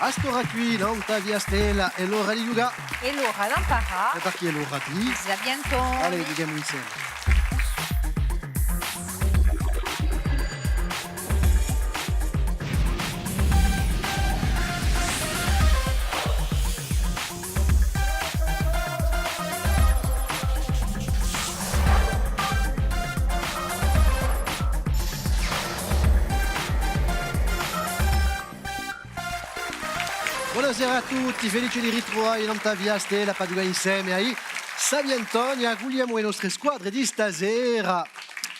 Astora qui, Nanta via Stella e l'ora di Luga. E l'ora l'Ampara. E per chi è l'ora di? Zabianton. Allora, vediamo insieme. Buonasera a tutti, felice di ritrovare in via Stella Padua insieme ai Savi Antonio, auguriamo le nostre squadre di stasera.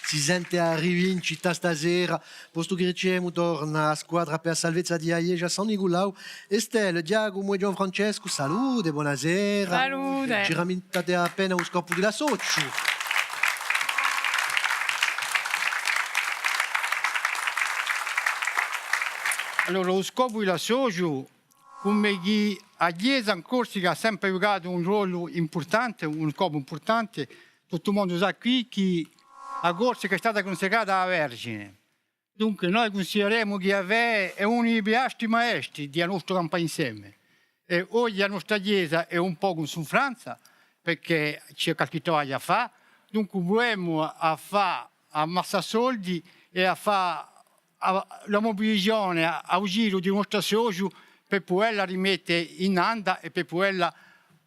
Si sente a rivincita stasera, posto che riceviamo torna a squadra per salvezza di Aieja San Nicolau. Estelle, Giacomo e Gianfrancesco, salute, buonasera. Salute. Ci rammentate appena lo scopo della Socciu. Allora, lo scopo della Socio, come chi a Chiesa in Corsica ha sempre giocato un ruolo importante, un scopo importante, tutto il mondo sa qui che la Corsica è stata consacrata alla Vergine. Dunque noi consideriamo che Ave è uno dei pilastri maestri della nostra campagna insieme. E oggi la nostra Chiesa è un po' con Francia, perché c'è qualche lavoro da fare, dunque vogliamo ammassare soldi e a fare la mobilizzazione al giro di nostro socio per poterla rimettere in anda e per poterla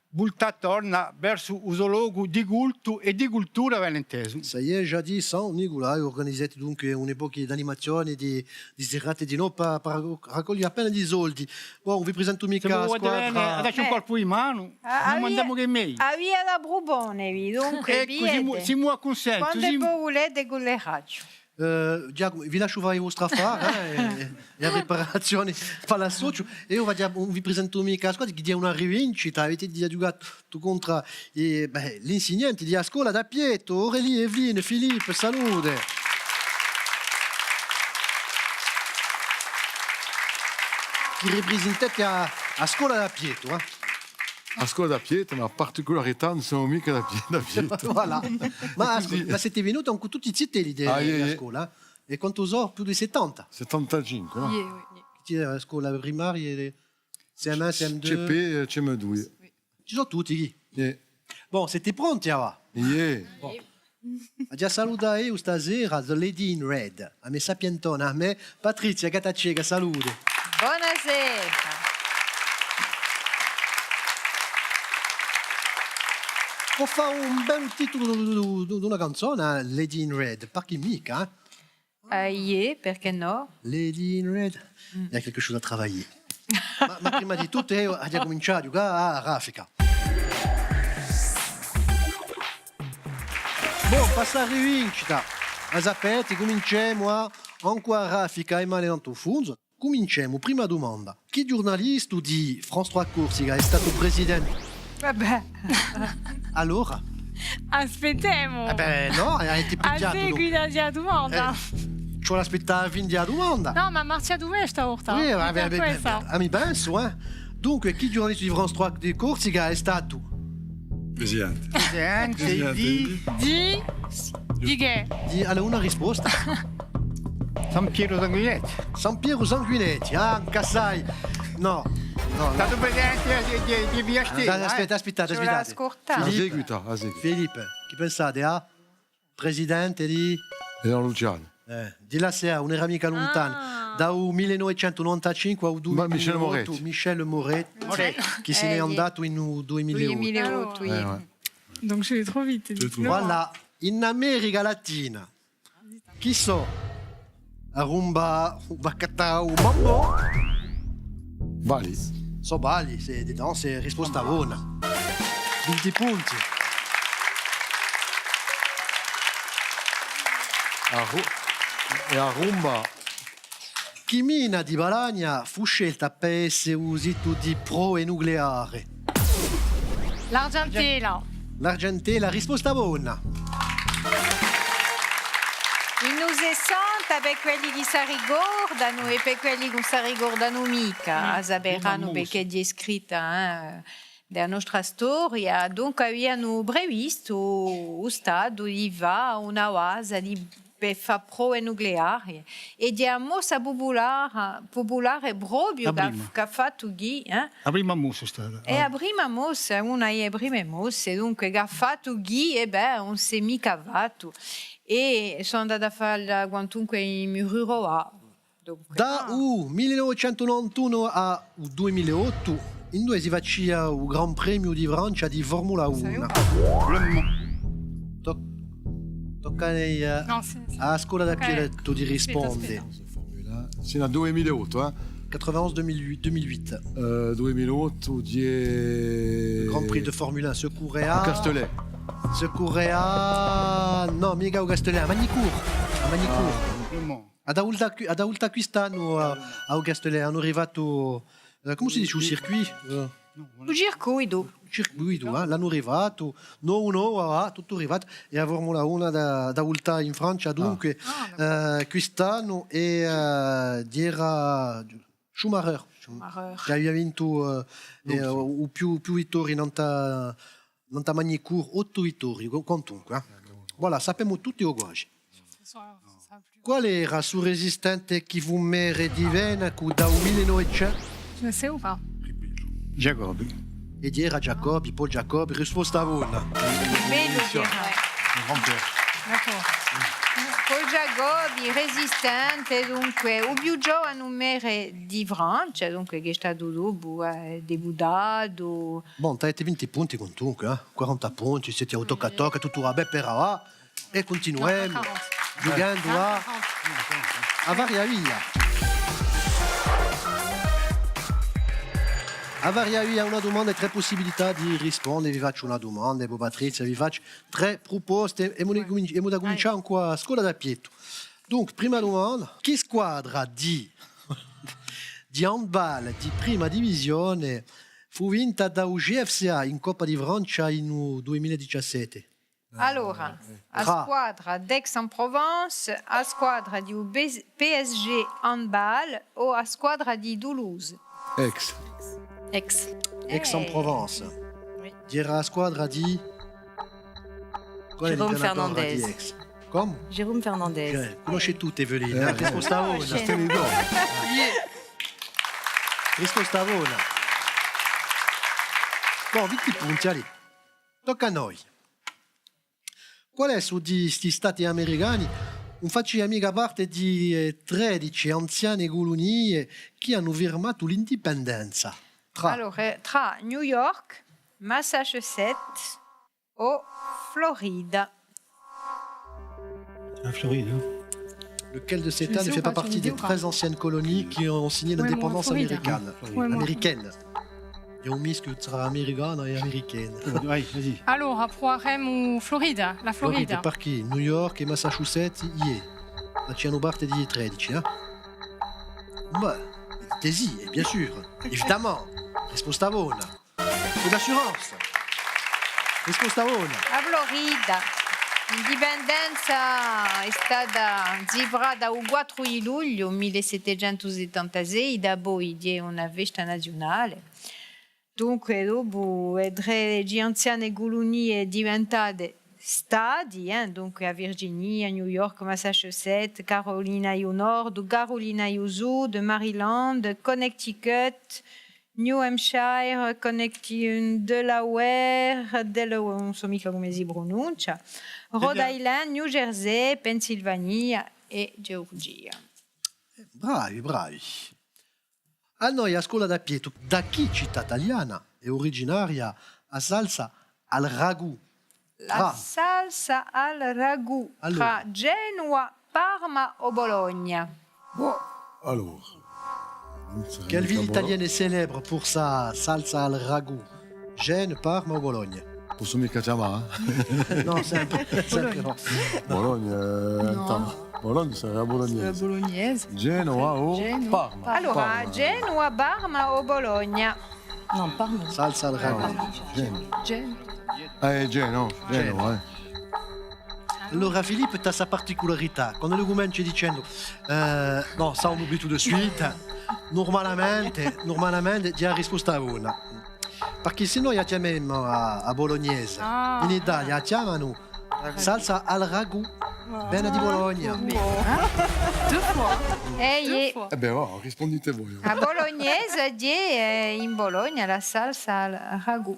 buttare torna verso un luogo di culto e di cultura veneziana. Ça y est, jadis, San Nicolau organizzate dunque un'epoca d'animazione, di serate di no per raccogliere appena dei soldi. Bon, vi presento mica la squadra. Adesso un colpo in mano, non mandiamo che mail. A via la Brubone, dunque, Ecco, si muove con senso. quando volete con le raccio. Giacomo, vi lascio fare i vostri affari e la preparazione per la socio e io vi presento mica la squadra che dia una rivincita. Avete giocato contro l'insegnante di scuola da Pietro, Aurélie, Evelyne, Philippe, salute. Chi rappresentate a scuola da Pietro, A scuola da Pietro, ma particolarità non sono mica da Pietro. Voilà. Ma siete venuti con tutti i zitelli della scuola? E quanto so? Più di 70? 75, no? Chi è la scuola primaria? CM1, CM2? CP, CM2. Ci sono tutti? Yeah. Bon, siete pronti ora? Yeah. Bon. Già saluta io stasera, The Lady in Red. A me Sapientona, a me Patrizia Gatacega, salute. Buonasera. Può fare un bel titolo di una canzone, Lady in Red, perché mica? Perché no? Lady in Red, il y a quelque chose à travailler. ma prima di tutto io ho cominciato a giocare a Raffica. Bon, passa a rivincita. A sapete, cominciamo ancora a Raffica e male tanto funzo. Cominciamo, prima domanda. Che giornalista di France 3 Corsica è stato presidente? Vabbè. Allora? Aspettiamo. No, avete A pigliato. seguito della domanda. Ci vuole aspettare la fine della domanda. No, ma Marzia dove sta portando? Oui, mi penso, eh. Dunque, chi giornalista di France 3 di Corsica è stato? Presidente. Presidente Di che? Allora, una risposta. San Piero Sanguinetti. San Piero Sanguinetti, anche sai. No. Stato presidente di Via Stella. Aspettate. La scorta. A seguito. Filippo, chi pensate a? Presidente di? E non Luciano. Di là sera, un'era mica lontana. Da 1995 al 2008. Michel Moretti. Che se ne è andato in 2008. 2008. Donc je vais trop vite. Voilà, in America Latina. Chi so? Arumba, Bacatau, Mambo. Bali. So Bali, c'est risposta buona. 20 punti. E a Rumba. Chimina di Balagna fu scelta per essere usito di pro e nucleare. L'Argentine. L'Argentine, la risposta buona. In nous senta per quelli che si ricordano e per quelli che non si ricordano mica. A saperanno perché è scritta della nostra storia. Dunque abbiamo previsto lo stato di va una oasa di per fa prove nucleari. E di mossa popolare proprio La prima. che ha fatto Ghi, La prima mossa è stata. e la prima mossa, una delle prime mosse, dunque che ha fatto Ghi, e beh, non si è mica fatto. E sono andata a fare quantunque in Mururo A. Da 1991 a 2008 in due si faceva il Gran Premio di Francia di Formula 1. Tocca Non, c'est... alla scuola da Pietro di Aspetta, rispondere. Sino a 2008, 91-2008. 2008 di... Grand Prix de Formule 1, Secourea. Castellet. Secourea. No, mica a Castellet, a Magnicourt. A Magnicourt. Ad Aulta quest'anno a Castellet hanno arrivato. Come si dice un circuit? Il circuito. Circuito, l'hanno arrivato, tutto arrivato, e a Formula 1 da Ulta in Francia, dunque quest'anno era Schumacher che aveva vinto più vittorie non Magnicourt, 8 vittorie, quantunque. Voilà, sappiamo tutti uguali. Qual era il suo resistente che fu mere di Vena da 1900? Je sais ou pas? Giacobbi. Ed era Giacobbi, Paul Giacobbi, risposta buona. Bello dire. D'accord. Paul Giacobbi, resistente, dunque, il più giovane di Francia, dunque, che è stato dopo, deputato. Bon, tu hai 20 punti comunque, 40 punti, siete a tocca, tutto va bene per là, e continuiamo giocando a varia via. A varia via una domanda e tre possibilità di rispondere. Vi faccio una domanda, e Patrizia, vi faccio tre proposte e da cominciare qua a scuola da Pietro. Dunque, prima domanda, che squadra di handball di prima divisione fu vinta da UGFCA in Coppa di Francia in 2017? Allora, a squadra d'Aix-en-Provence, a squadra di PSG Handball o a squadra di Toulouse? Ex. Aix-en-Provence. Dire la squadra di... Qual è Jérôme l'allenatore Fernandez. di Aix? Come? Jérôme Fernandez. Conosce tutte, Evelina. Risposta buona. Sostenidor. Risposta buona. Bon, 20 punti, allez. Tocca a noi. Qual è su di sti stati americani? Un faccia mica parte di 13 anziani colonie che hanno firmato l'indipendenza. Allora, tra New York, Massachusetts o Florida? La Floride. Lequel de ces Je États sais ne ou fait pas pas, tu partie me dis des ou pas 13 anciennes colonies qui ont signé moi, l'indépendance Floride. américaine? Ouais, Et on mise que tu seras américaine et américaine. Vai, vas-y. Alors, Proarem ou Floride? La Floride, Floride. par chi? New York e Massachusetts, ie. La ci hanno parte di 13, hein? Bah, Tesi, bien sûr, évidemment. Risposta buona. C'est d'assurance. Risposta buona. La Florida. L'indipendenza è stata zivrata il 4 di luglio 1776 da poi di una festa nazionale. Dunque, dopo le 13 anziane colonie diventate stati, dunque a Virginia, New York, Massachusetts, Carolina du Nord, Carolina du Sud, Maryland, Connecticut, New Hampshire, Connecticut, Delaware, non so mica come si pronuncia, Rhode Island, New Jersey, Pennsylvania e Georgia. Bravi, bravi. A noi a scuola da Pietro, da chi città italiana è originaria a salsa al ragù? La salsa al ragù Allora. tra Genova, Parma o Bologna? Allora. Quelle ville italienne est célèbre pour sa salsa al ragù? Gênes, Parma o Bologna? Posso mica chiamare? Non, sempre no. Bologna. Bologna sarebbe la bolognese. Bolognaise. Genova o Genoa. Parma? Allora, Parma. Genova, Parma o Bologna? Non, Parma. Salsa al ragù. Genova. Genoa. Genova. Allora Filippo ha sa particolarità, quando lui comincia dicendo no, ça on oublie tout de suite, normalmente già risposta buona, perché se noi la chiamiamo a bolognese, in Italia la chiamano salsa al ragù, Bene di Bologna. Deux fois. E Eh ben, oh, rispondite voi. a bolognese in Bologna la salsa al ragù.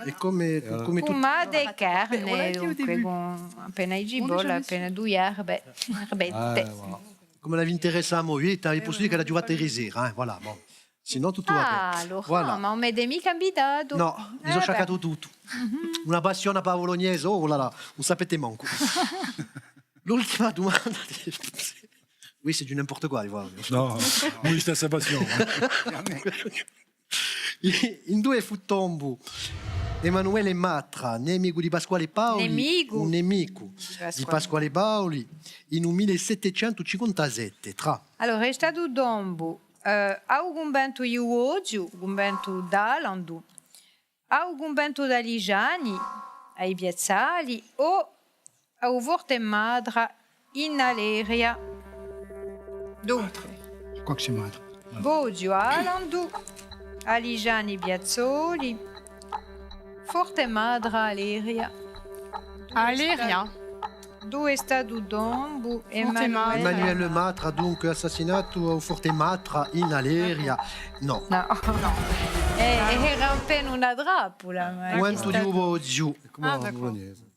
E come tutto. Fumata e carne, on l'a dit au dunque, début. con appena i On gibolla, déjà appena due erbette. Voilà. Come la vi interessamo, vi posso dire che la giocata risera, voilà, bon. Sinon tutto va Ah, bene. allora, Voilà. ma non mi è mica candidato. No, mi sono beh. sciaccato tutto. Una passione per la bolognese, oh là là, non sapete manco. L'ultima domanda. Oui, c'est du n'importe quoi, voilà. No, muy stessa passione. In due fu tombo Emanuele Matra, nemico di Pasquale Paoli, Nemico. un nemico di Pasquale Paoli, in un 1757, tra Allora, è stato dombo au gumbento io oggi, gumbento d'Alandu, au gumbento da Ligiani, ai Piazzali, o au Vorte Madra in Aleria. Dunque, Je crois que c'est madre. Boggio Alandu, Aligiani Biazzoli, Forte Madra Aleria. Aleria. Dove sta Dombo Forte Madra. Emanuele Matra, dunque assassinato a Forte Matra in Aleria. No. No. Era appena una drappola. ma Quanto chi di sta- uovo Come Ah, la d'accord. bolognese.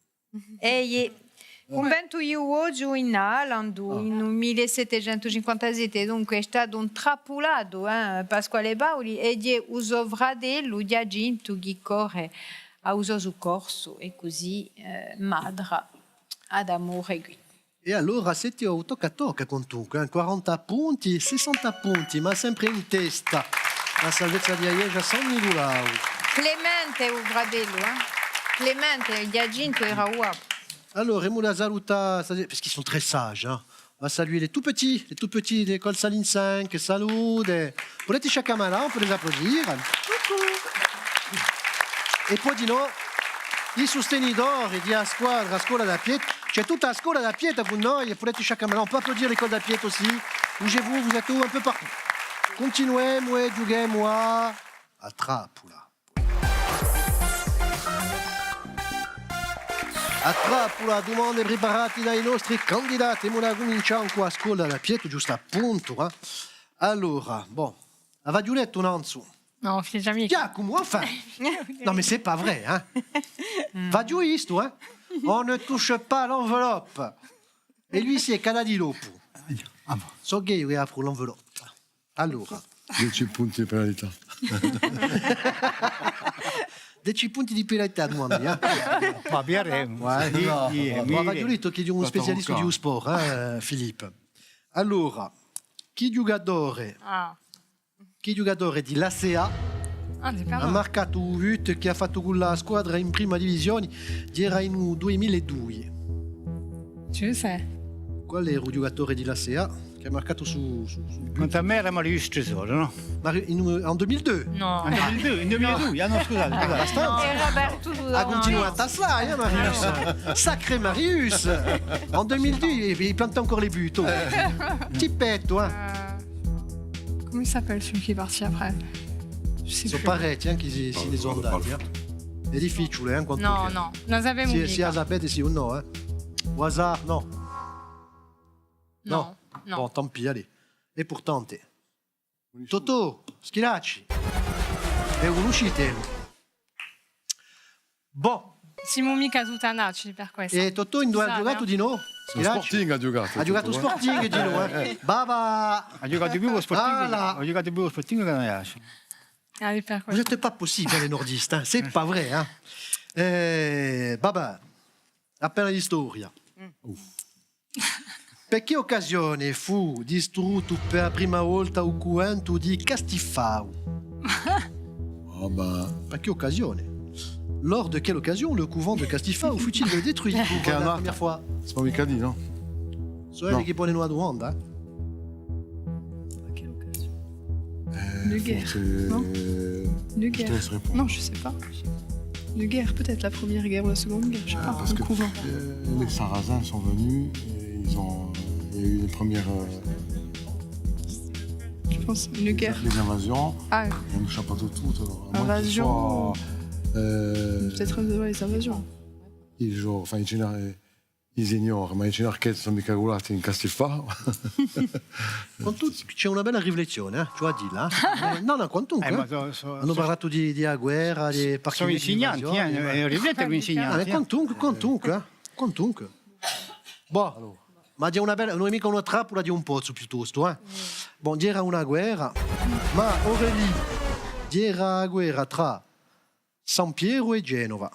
Un vento io oggi in Alandu, in un 1757, dunque è stato un trappolato, Pasquale Paoli, e di uso Vradello, di Aginto, chi corre a uso su corso, e così Madra ad amore qui. E allora siete tocca con tu, 40 punti, 60 punti, ma sempre in testa. La salvezza di Aiegia San Nicolau. Clemente o Vradello, Clemente, di Aginto era uomo. Alors, Emoula Zaluta, parce qu'ils sont très sages, hein. On va saluer les tout petits de l'école Saline 5, Salud, Polletti Chacamala, on peut les applaudir. E poi di no, i sostenitori di squadra, scuola da Pietro, c'è tutta la scuola da Pietro con noi, e Polletti Chacamala, on peut applaudir l'école da Pietro aussi. Bougez-vous, vous êtes où, un peu partout. Continuiamo e giochiamo a Trappola. A Trappola, domande preparate dai nostri candidati. Ora cominciamo qua a scuola da Pietro, giusto appunto. Allora, bon, avete letto un anzo? Non, c'est jamais. Giacomo, enfin. Non, mais c'est pas vrai, hein. Va giù isto, hein. On ne touche pas l'enveloppe. E lui si è canadilopo. So che io apro l'enveloppe. Allora, 10 punti di penalità. 10 punti di penalità, domande, Va bien, Va giù chiedi un specialista di sport, Filippo. Allora, chi giocatore di l'ACA Ah, c'est pas ha mal. marcato un but che ha fatto con la squadra in prima divisione, era in 2002. Je sais. Qual era il giocatore di l'ACA che ha marcato su Quant a me era Marius Tresor, no? en 2002? Non. En 2002, in 2002. Ah no, scusate, scusate. Abbastanza. E Roberto Ha Dudano. continuato a slai, Marius. Sacré Marius. En 2002, il plante encore les buts. Oh. Tippetto, hein. Comment il s'appelle celui qui est parti après? Je sais Sono plus. parecchi anche se ne sono andati. È difficile, quanto Non, che- non. Non avevamo Sia sapete sì o no, Au hasard, no. Non. Non. Bon, tant pis, allez. E pourtant, te. Totò, Schilacci. E conoscete. Bon, Simon Mikazutana, tu sais per questo. e Totò in due ha Sa, giocato no? di no? Lo Schilacci? Sporting ha giocato. Ha giocato tutto, Sporting di no, Baba, Ha giocato più lo Sporting, Ah, là. ha giocato più lo Sporting che non Iaci. Allez, per vous questo. n'êtes pas possible, les nordistes, hein. C'est pas vrai, hein. Baba, appena di storia. Per che occasione fu distrutto per la prima volta il cuento di Castifau? Ah bah, Per che occasione? Lors de quelle occasion le couvent de Castifau fut-il détruit pour la Canard. première fois? c'est pas mica di, no? Sono No. che pongono la domanda, hein. De guerre. forse- Non De Je te guerre. laisse répondre. Non, je sais pas. De guerre, peut-être la première guerre ou la seconde guerre, je sais pas. Parce Le que couvent. les Sarrasins sont venus et il y a eu les premières Je pense une guerre. les invasions. Ah, On ne sait pas tout. Invasion. Peut-être peut-être les invasions. ils I signori, ma i cinarchetti sono mica curati in Castelfao. C'è una bella riflessione, ci vuoi dire? No, quantunque. Hanno parlato di guerra, di partiti. Sono insegnanti, riflettere gli insegnanti. Quantunque. Boh, ma c'è non è mica una trappola di un pozzo piuttosto, eh? Bon, c'era una guerra, ma Aurélie, c'era la guerra tra San Piero e Genova.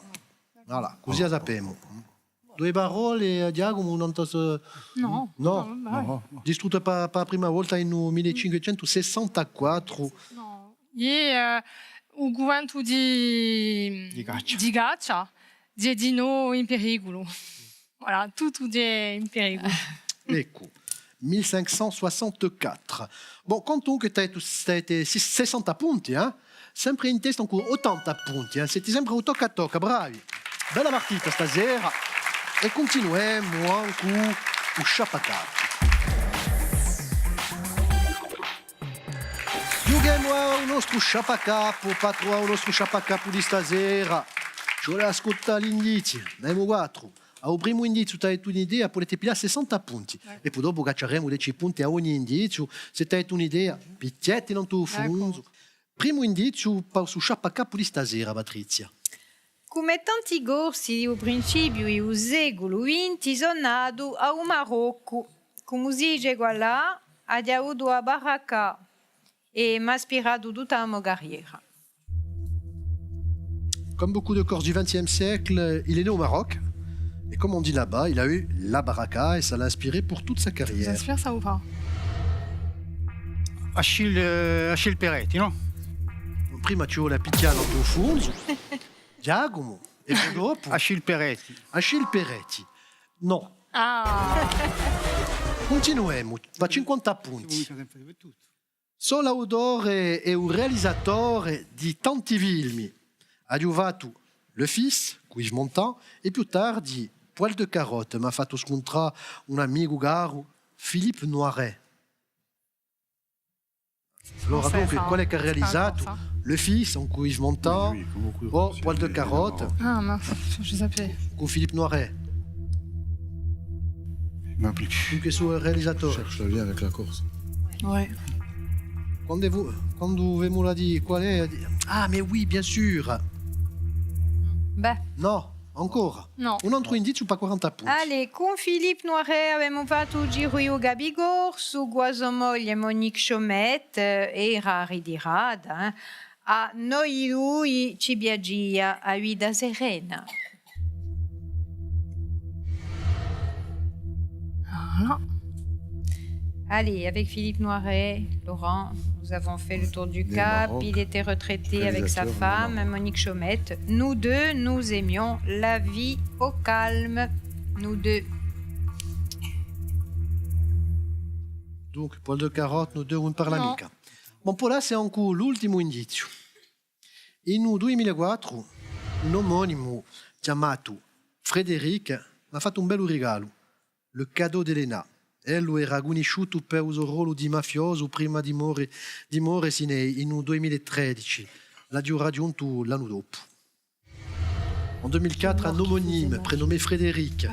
Voilà, così la sappiamo. Due parole, Giacomo, non so... No. Distrutta per la prima volta in 1564. No. E o governo di Gaccia è di nuovo in pericolo. Voilà, tutto è in pericolo. Ecco, 1564. Bon, conto che tu hai 60 punti, sempre in testa ancora 80 punti, siete sempre un tocca a tocca, bravi. Bella partita stasera e continuiamo ancora con Sciappacacci. Giochiamo il nostro Sciappacapo, patro il nostro Sciappacapo di stasera. Ci vuole ascoltare gli indizi, andiamo 4. Al primo indizio tu hai un'idea, potete pigliare 60 punti. E poi dopo cacceremo 10 punti a ogni indizio. Se tu hai un'idea, picchietti non tu funzo. Primo indizio su Sciappacapo di stasera, Patrizia. Come tanti corsi al principio e al secolo XX sono nati al Marocco. Come si dice là, ha avuto a baracca e mi ha ispirato tutta la mia carriera. Comme beaucoup de Corses du XXe siècle, il est né au Maroc. Et comme on dit là-bas, il a eu la baraka et ça l'a inspiré pour toute sa Vous carrière. inspire ça ou pas? Achille Peretti, no? Prima ci vuole picchiare al tuo funzo, Giacomo, e poi dopo Achille Peretti. Achille Peretti. No, Ah, continuiamo, va 50 punti. Sono l'autore e un realizzatore di tanti film. Ha giovato Le Fils, Yves Montand, e più tardi Poil de Carotte, mi ha fatto scontrare un amico caro, Philippe Noiret. Allora dunque, qual è che ha realizzato? Le Fils, con Yves Montand, o Poil de Carotte, ah mince, je zappais. con Philippe Noiret. Dunque il suo realizzatore. Cherche le lien avec la Corse. Ouais. Quando ve la di qual è? Ah, mais oui, bien sûr. Beh. No, ancora. No. Un altro indizio per 40 punti. Allez, con Philippe Noiret abbiamo fatto il giro io Gabigor, su Guasomoglie Monique Chaumette e Rari di Rada. A noi lui ci viaggia a Vida Serena. Voilà. Allez, avec Philippe Noiret, Laurent, nous avons fait le tour du Cap. Maroc, Il était retraité avec sa réalisateur, femme, Maroc. Monique Chaumette. Nous deux, nous aimions la vie au calme. Nous deux. Dunque, Poil de Carotte, noi due un per l'amica. Bon, poi là c'est ancora l'ultimo indizio. In 2004, un omonimo chiamato Frédéric mi ha fatto un bello regalo, le cadeau d'Elena. Ello era conosciuto per il ruolo di mafioso prima di morire in 2013. L'ha raggiunto l'anno dopo. En 2004, un homonyme prénommé Frédéric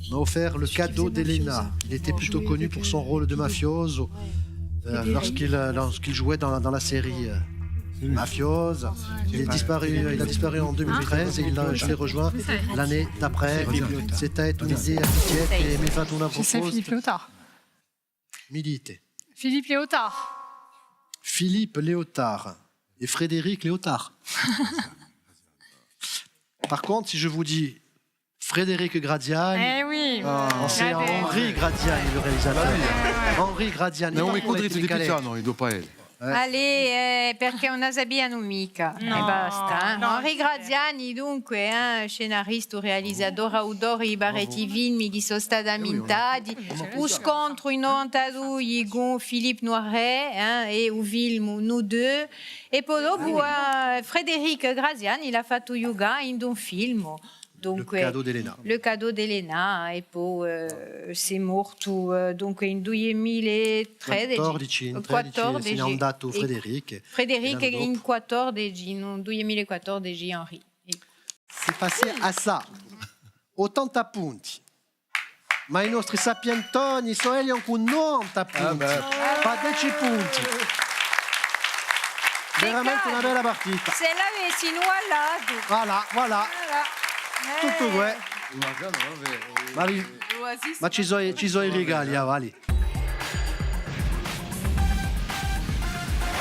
m'a offert le cadeau d'Elena. Il était plutôt connu pour son rôle de mafioso lorsqu'il jouait dans la série Mafioso. Il a disparu en 2013 et je l'ai rejoint l'année d'après. C'était une idée à Piquet et mi fatto una Je sais Philippe proposta. Léotard. Mi dite. Philippe Léotard. Philippe Léotard et Frédéric Léotard. Par contre, si je vous dis Frédéric Gradiani, Eh oui. c'est Regardez. Henri Gradiani le réalisateur. Henri Gradiani. Non, non mi quello contrite di Calais. Pizziano, il dopo ele. Allez, perché una sabbiano mica. No, e basta. no, Henri Graziani, dunque, scenarista, realizzatore, autore di barretti film che sono stati amintati. Un scontro in 92 con Philippe Noiret e un film Nous deux. E poi dopo Frédéric Graziani l'ha fatto yoga in un film. Donc, Le cadeau d'Elena. Le cadeau d'Elena, e poi c'est morto dunque in 2013. 14 se n'è andato Frédéric. Frédéric E l'anno in dopo 14, in 2014 Henri. C'est passé à ça. 80 punti. ma i nostri sapientoni sono con 90 punti, fa 10 punti. Veramente una bella partita. Se l'avessi nullato. Voilà. Tutto qui. Ma ci sono i regali, vali.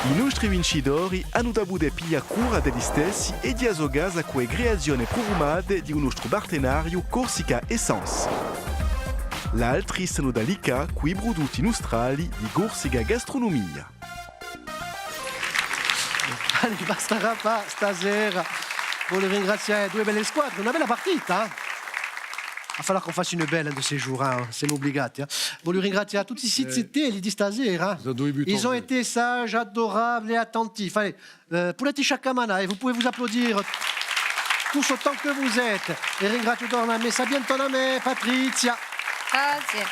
I nostri vincitori hanno avuto piglia cura degli stessi e di assogare a quelle creazioni programmate di un nostro partenario Corsica Essence. L'altri sono da Lica quei prodotti nostrali di Corsica Gastronomia. Basterà pas stasera. Voglio ringraziare due belle squadre, una bella partita. Va falloir qu'on fasse une belle de ces jours, hein. C'est obligati. Voglio ringraziare tutti i zittelli di stasera. Ils ont été sages, adorables et attentifs. Allez, Puletti Sciaccamana, et vous pouvez vous applaudir tous autant que vous êtes. E ringrazio torname Sabientoname, Patrizia. Grazie.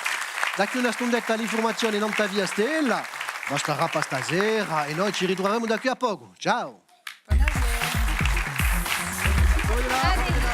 Da qui una stondetta l'informazione in Nanta Via Stella. Basta rappa stasera e noi ci ritroveremo da qui a poco. Ciao! Buonasera.